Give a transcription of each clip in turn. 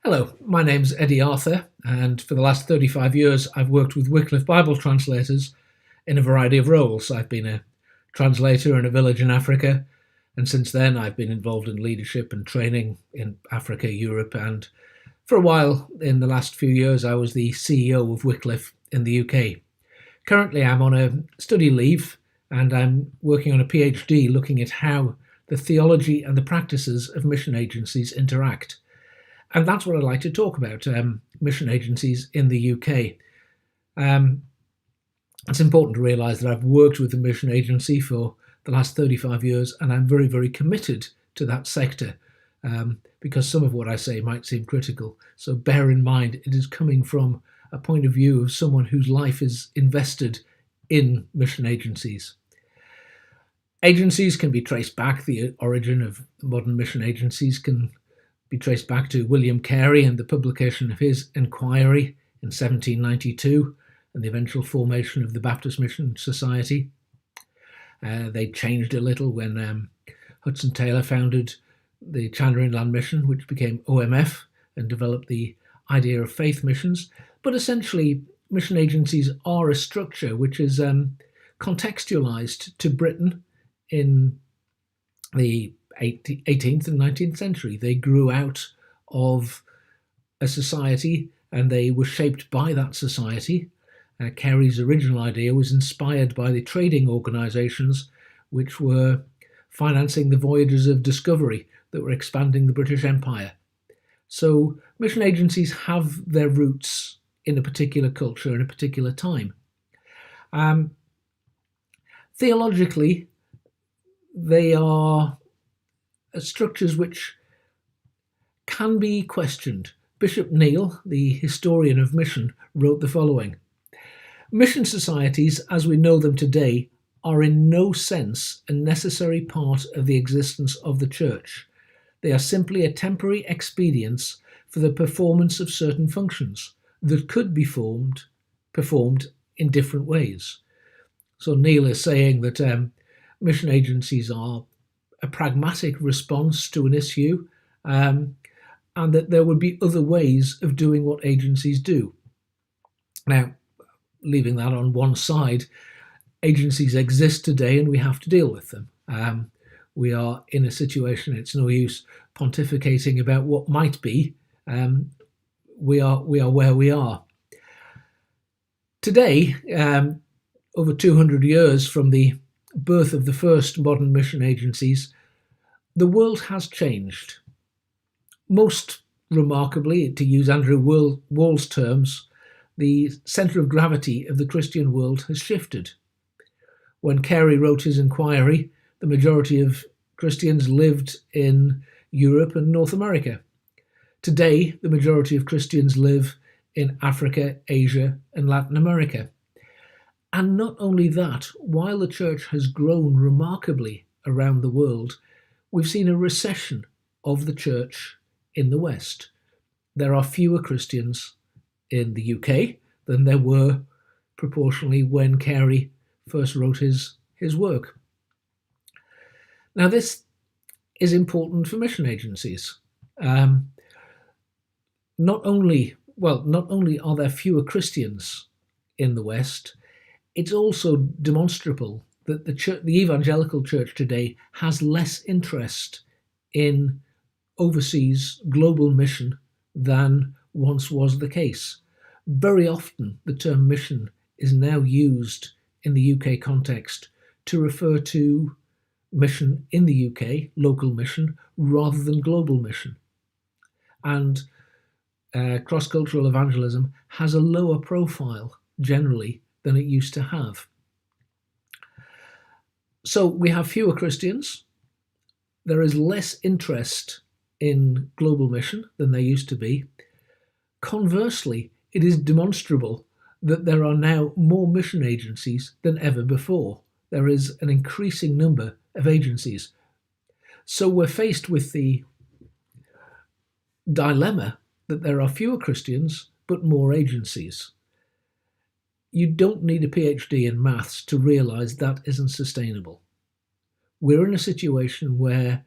Hello, my name's Eddie Arthur, and for the last 35 years I've worked with Wycliffe Bible translators in a variety of roles. I've been a translator in a village in Africa, and since then I've been involved in leadership and training in Africa, Europe, and for a while in the last few years I was the CEO of Wycliffe in the UK. Currently I'm on a study leave and I'm working on a PhD looking at how the theology and the practices of mission agencies interact. And that's what I'd like to talk about, mission agencies in the UK. Um, it's important to realise that I've worked with the mission agency for the last 35 years and I'm very, very committed to that sector because some of what I say might seem critical. So bear in mind, it is coming from a point of view of someone whose life is invested in mission agencies. Agencies can be traced back. The origin of modern mission agencies can be traced back to William Carey and the publication of his Enquiry in 1792 and the eventual formation of the Baptist Mission Society. They changed a little when Hudson Taylor founded the China Inland Mission, which became OMF, and developed the idea of faith missions. But essentially, mission agencies are a structure which is contextualized to Britain in the 18th and 19th century. They grew out of a society and they were shaped by that society. Carey's original idea was inspired by the trading organisations which were financing the voyages of discovery that were expanding the British Empire. So mission agencies have their roots in a particular culture in a particular time. Theologically, they are structures which can be questioned. Bishop Neale, the historian of mission, wrote the following: "Mission societies, as we know them today, are in no sense a necessary part of the existence of the Church. They are simply a temporary expedience for the performance of certain functions that could be performed in different ways." So Neale is saying that mission agencies are a pragmatic response to an issue, and that there would be other ways of doing what agencies do. Now, leaving that on one side, agencies exist today and we have to deal with them. We are in a situation, it's no use pontificating about what might be. We are where we are. Today, over 200 years from the birth of the first modern mission agencies, the world has changed. Most remarkably, to use Andrew Wall's terms, the centre of gravity of the Christian world has shifted. When Carey wrote his Enquiry, the majority of Christians lived in Europe and North America. Today, the majority of Christians live in Africa, Asia, and Latin America. And not only that, while the church has grown remarkably around the world, we've seen a recession of the church in the West. There are fewer Christians in the UK than there were proportionally when Carey first wrote his work. Now, this is important for mission agencies. Not only are there fewer Christians in the West, it's also demonstrable that the evangelical church today has less interest in overseas global mission than once was the case. Very often the term mission is now used in the UK context to refer to mission in the UK, local mission, rather than global mission. And cross-cultural evangelism has a lower profile generally than it used to have. So we have fewer Christians. There is less interest in global mission than there used to be. Conversely, it is demonstrable that there are now more mission agencies than ever before. There is an increasing number of agencies. So we're faced with the dilemma that there are fewer Christians but more agencies. You don't need a PhD in maths to realise that isn't sustainable. We're in a situation where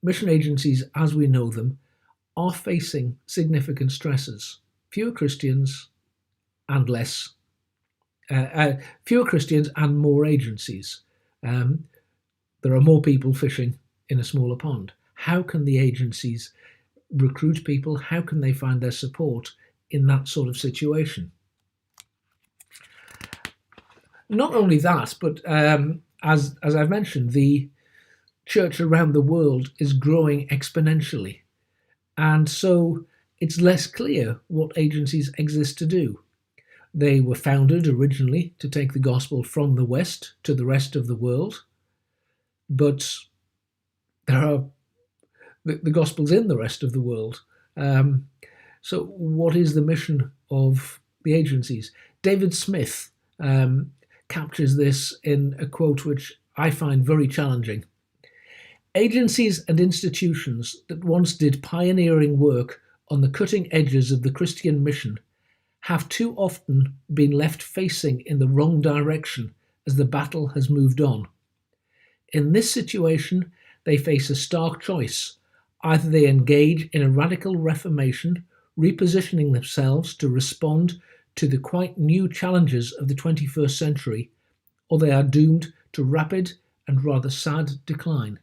mission agencies, as we know them, are facing significant stresses. Fewer Christians and fewer Christians and more agencies. There are more people fishing in a smaller pond. How can the agencies recruit people? How can they find their support in that sort of situation? Not only that, but as I've mentioned, the church around the world is growing exponentially. And so it's less clear what agencies exist to do. They were founded originally to take the gospel from the West to the rest of the world, but the gospel's in the rest of the world. So what is the mission of the agencies? David Smith captures this in a quote which I find very challenging. Agencies and institutions that once did pioneering work on the cutting edges of the Christian mission have too often been left facing in the wrong direction as the battle has moved on. In this situation, they face a stark choice. Either they engage in a radical reformation, repositioning themselves to respond to the quite new challenges of the 21st century, or they are doomed to rapid and rather sad decline.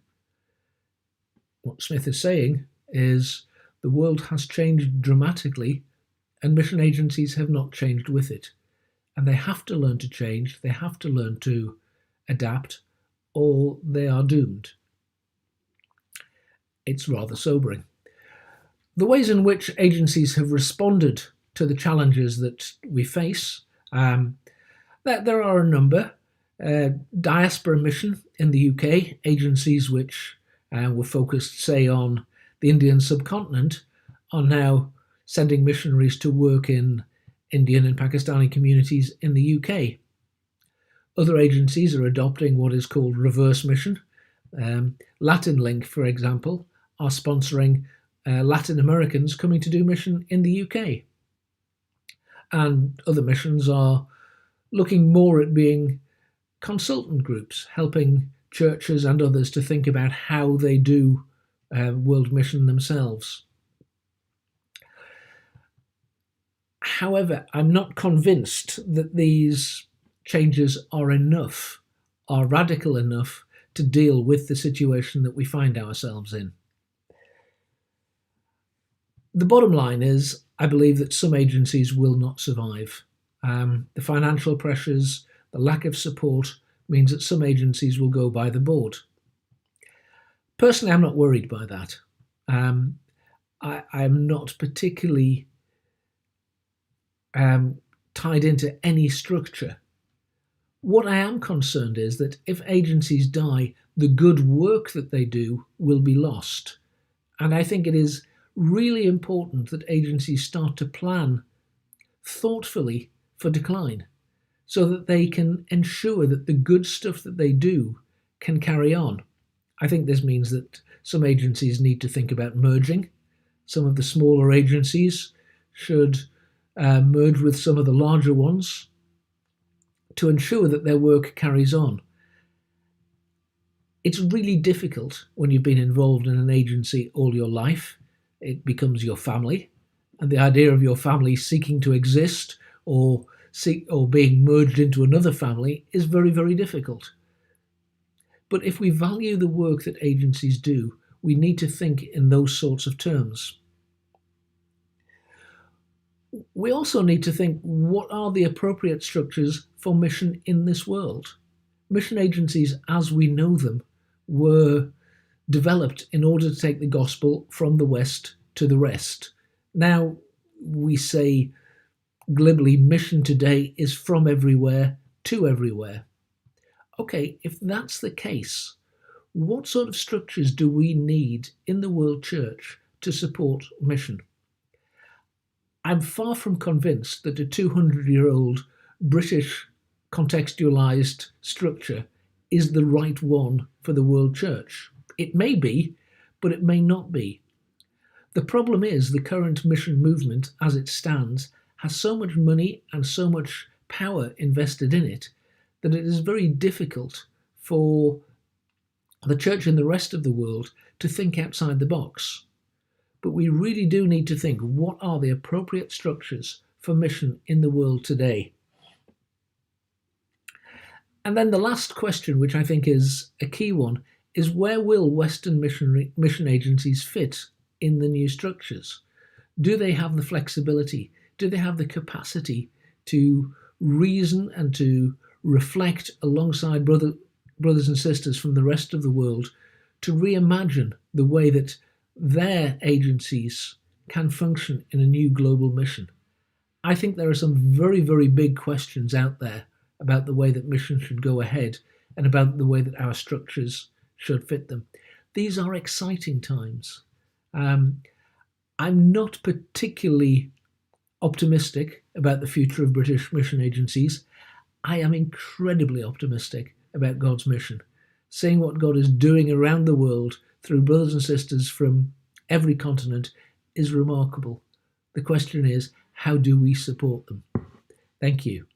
What Smith is saying is the world has changed dramatically and mission agencies have not changed with it. And they have to learn to change, they have to learn to adapt, or they are doomed. It's rather sobering. The ways in which agencies have responded to the challenges that we face, there are a number. Diaspora Mission in the UK, agencies which were focused, say, on the Indian subcontinent, are now sending missionaries to work in Indian and Pakistani communities in the UK. Other agencies are adopting what is called reverse mission. Latin Link, for example, are sponsoring Latin Americans coming to do mission in the UK. And other missions are looking more at being consultant groups, helping churches and others to think about how they do world mission themselves. However, I'm not convinced that these changes are radical enough to deal with the situation that we find ourselves in. The bottom line is, I believe that some agencies will not survive. The financial pressures, the lack of support means that some agencies will go by the board. Personally, I'm not worried by that. I'm not particularly tied into any structure. What I am concerned is that if agencies die, the good work that they do will be lost. And I think it is really important that agencies start to plan thoughtfully for decline so that they can ensure that the good stuff that they do can carry on. I think this means that some agencies need to think about merging. Some of the smaller agencies should merge with some of the larger ones to ensure that their work carries on. It's really difficult when you've been involved in an agency all your life. It becomes your family, and the idea of your family seeking to exist or being merged into another family is very, very difficult. But if we value the work that agencies do, we need to think in those sorts of terms. We also need to think, what are the appropriate structures for mission in this world? Mission agencies, as we know them, were developed in order to take the gospel from the West to the rest. Now, we say glibly, mission today is from everywhere to everywhere. Okay, if that's the case, what sort of structures do we need in the world church to support mission? I'm far from convinced that a 200-year-old British contextualized structure is the right one for the world church. It may be, but it may not be. The problem is the current mission movement, as it stands, has so much money and so much power invested in it that it is very difficult for the church in the rest of the world to think outside the box. But we really do need to think, what are the appropriate structures for mission in the world today? And then the last question, which I think is a key one, is where will Western mission agencies fit in the new structures? Do they have the flexibility? Do they have the capacity to reason and to reflect alongside brothers and sisters from the rest of the world to reimagine the way that their agencies can function in a new global mission? I think there are some very, very big questions out there about the way that missions should go ahead and about the way that our structures should fit them. These are exciting times. I'm not particularly optimistic about the future of British mission agencies. I am incredibly optimistic about God's mission. Seeing what God is doing around the world through brothers and sisters from every continent is remarkable. The question is, how do we support them? Thank you.